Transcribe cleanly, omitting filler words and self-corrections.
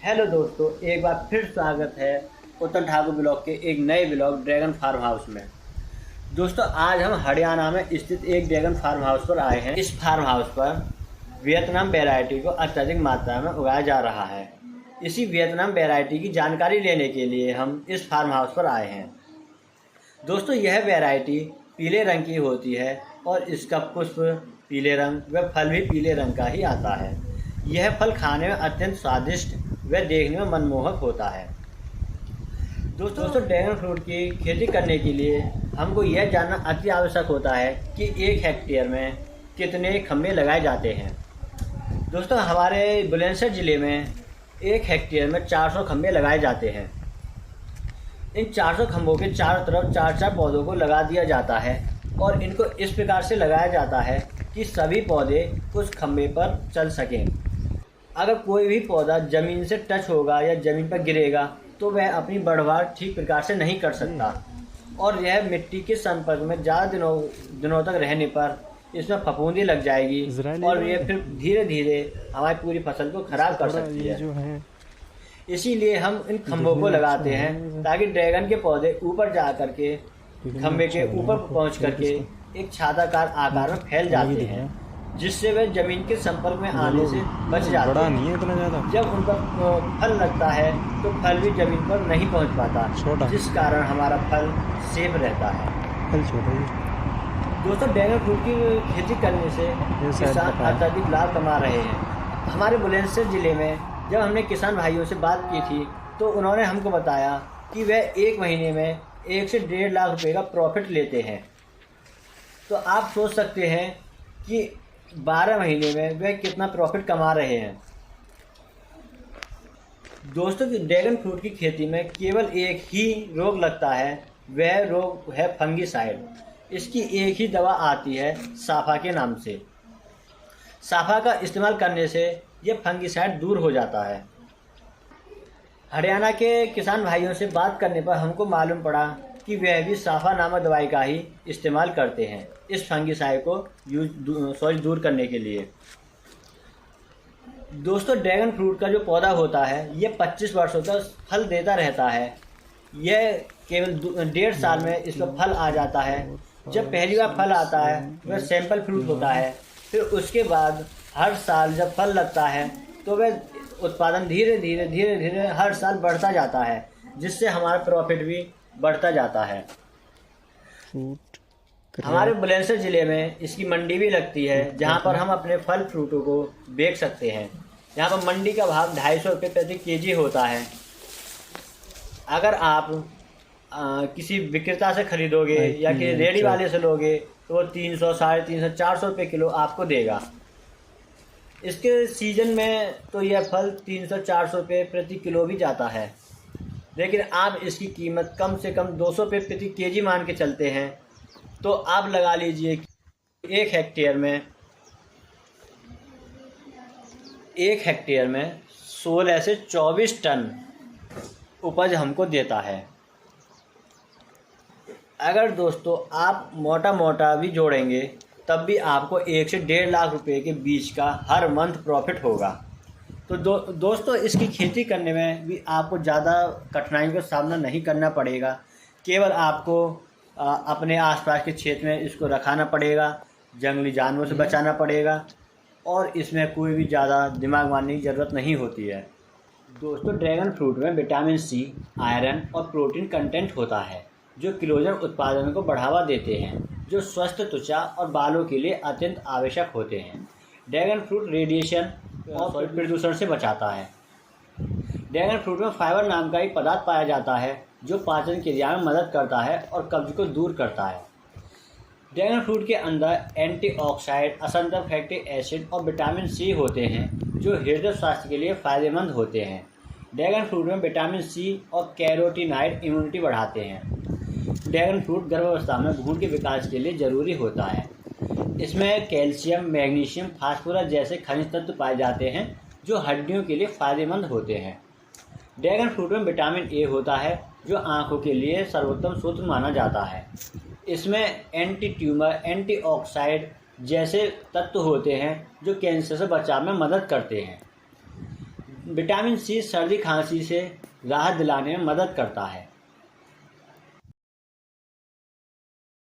Hello दोस्तों, एक बार फिर स्वागत है उत्तम ठाकुर ब्लॉग के एक नए ब्लॉग ड्रैगन फार्म हाउस में। दोस्तों, आज हम हरियाणा में स्थित एक ड्रैगन फार्म हाउस पर आए हैं। इस फार्म हाउस पर वियतनाम वैरायटी को अत्यधिक मात्रा में उगाया जा रहा है। इसी वियतनाम वैरायटी की जानकारी लेने के लिए हम इस फार्म हाउस पर आए हैं। दोस्तों, यह वैरायटी पीले रंग की होती है और इसका पुष्प पीले रंग व फल भी पीले रंग का ही आता है। यह फल खाने में अत्यंत स्वादिष्ट व देखने में मनमोहक होता है। दोस्तों, ड्रैगन फ्रूट की खेती करने के लिए हमको यह जानना अति आवश्यक होता है कि एक हेक्टेयर में कितने खम्भे लगाए जाते हैं। दोस्तों, हमारे बुलंदशहर ज़िले में एक हेक्टेयर में 400 खम्भे लगाए जाते हैं। इन 400 खम्भों के चारों तरफ 4-4 पौधों को लगा दिया जाता है और इनको इस प्रकार से लगाया जाता है कि सभी पौधे उस खम्भे पर चल सकें। अगर कोई भी पौधा ज़मीन से टच होगा या ज़मीन पर गिरेगा तो वह अपनी बढ़वार ठीक प्रकार से नहीं कर सकता और यह मिट्टी के संपर्क में ज़्यादा दिनों तक रहने पर इसमें फफूंदी लग जाएगी और ये फिर धीरे धीरे हमारी पूरी फसल को खराब कर सकती है। इसीलिए हम इन खम्भों को लगाते हैं ताकि ड्रैगन के पौधे ऊपर जा करके खम्भे के ऊपर पहुंच करके एक छाताकार आकार में फैल जाते हैं, जिससे वे जमीन के संपर्क में आने से बच जाते हैं। जब उन पर फल लगता है तो फल भी जमीन पर नहीं पहुंच पाता, जिस कारण हमारा फल सेफ रहता है। दोस्तों, ड्रैगन फ्रूट की खेती करने से किसान अत्यधिक लाभ कमा रहे हैं। हमारे बुलंदशहर ज़िले में जब हमने किसान भाइयों से बात की थी तो उन्होंने हमको बताया कि वह एक महीने में 1 से 1.5 लाख रुपए का प्रॉफिट लेते हैं। तो आप सोच सकते हैं कि 12 महीने में वे कितना प्रॉफिट कमा रहे हैं। दोस्तों, ड्रैगन फ्रूट की खेती में केवल एक ही रोग लगता है, वह रोग है फंगीसाइड। इसकी एक ही दवा आती है साफा के नाम से। साफा का इस्तेमाल करने से यह फंगीसाइड दूर हो जाता है। हरियाणा के किसान भाइयों से बात करने पर हमको मालूम पड़ा कि वह भी साफा नामक दवाई का ही इस्तेमाल करते हैं इस फंगीसाइड को दूर करने के लिए। दोस्तों, ड्रैगन फ्रूट का जो पौधा होता है यह 25 वर्षों तक फल देता रहता है। यह केवल 1.5 साल में इसका फल आ जाता है। जब पहली बार फल आता है वह सैंपल फ्रूट होता है, फिर उसके बाद हर साल जब फल लगता है तो वह उत्पादन धीरे धीरे हर साल बढ़ता जाता है, जिससे हमारा प्रॉफिट भी बढ़ता जाता है। हमारे बुलंदशहर ज़िले में इसकी मंडी भी लगती है, जहां पर हम अपने फल फ्रूटों को बेच सकते हैं। यहाँ पर मंडी का भाव 250 रुपये प्रति केजी होता है। अगर आप किसी विक्रेता से खरीदोगे या कि रेडी वाले से लोगे तो वो 300, 350, 400 रुपये किलो आपको देगा। इसके सीजन में तो यह फल 300-400 रुपये प्रति किलो भी जाता है, लेकिन आप इसकी कीमत कम से कम 200 रुपये प्रति केजी मान के चलते हैं तो आप लगा लीजिए कि एक हेक्टेयर में 16 से 24 टन उपज हमको देता है। अगर दोस्तों आप मोटा भी जोड़ेंगे तब भी आपको 1 से 1.5 लाख रुपए के बीच का हर मंथ प्रॉफिट होगा। तो दोस्तों, इसकी खेती करने में भी आपको ज़्यादा कठिनाइयों का सामना नहीं करना पड़ेगा। केवल आपको अपने आसपास के क्षेत्र में इसको रखाना पड़ेगा, जंगली जानवरों से बचाना पड़ेगा और इसमें कोई भी ज़्यादा दिमाग मारने की ज़रूरत नहीं होती है। दोस्तों, ड्रैगन फ्रूट में विटामिन सी, आयरन और प्रोटीन कंटेंट होता है जो कोलेजन उत्पादन को बढ़ावा देते हैं, जो स्वस्थ त्वचा और बालों के लिए अत्यंत आवश्यक होते हैं। ड्रैगन फ्रूट रेडिएशन और प्रदूषण से बचाता है। ड्रैगन फ्रूट में फाइबर नाम का एक पदार्थ पाया जाता है जो पाचन क्रिया में मदद करता है और कब्ज को दूर करता है। ड्रैगन फ्रूट के अंदर एंटीऑक्सीडेंट, असंतृप्त फैटी एसिड और विटामिन सी होते हैं जो हृदय स्वास्थ्य के लिए फ़ायदेमंद होते हैं। ड्रैगन फ्रूट में विटामिन सी और कैरोटीनॉइड इम्यूनिटी बढ़ाते हैं। ड्रैगन फ्रूट गर्भावस्था में भ्रूण के विकास के लिए ज़रूरी होता है। इसमें कैल्शियम, मैग्नीशियम, फास्फोरस जैसे खनिज तत्व पाए जाते हैं जो हड्डियों के लिए फ़ायदेमंद होते हैं। ड्रैगन फ्रूट में विटामिन ए होता है जो आँखों के लिए सर्वोत्तम स्रोत माना जाता है। इसमें एंटी ट्यूमर, एंटीऑक्सीडेंट जैसे तत्व होते हैं जो कैंसर से बचाव में मदद करते हैं। विटामिन सी सर्दी खांसी से राहत दिलाने में मदद करता है।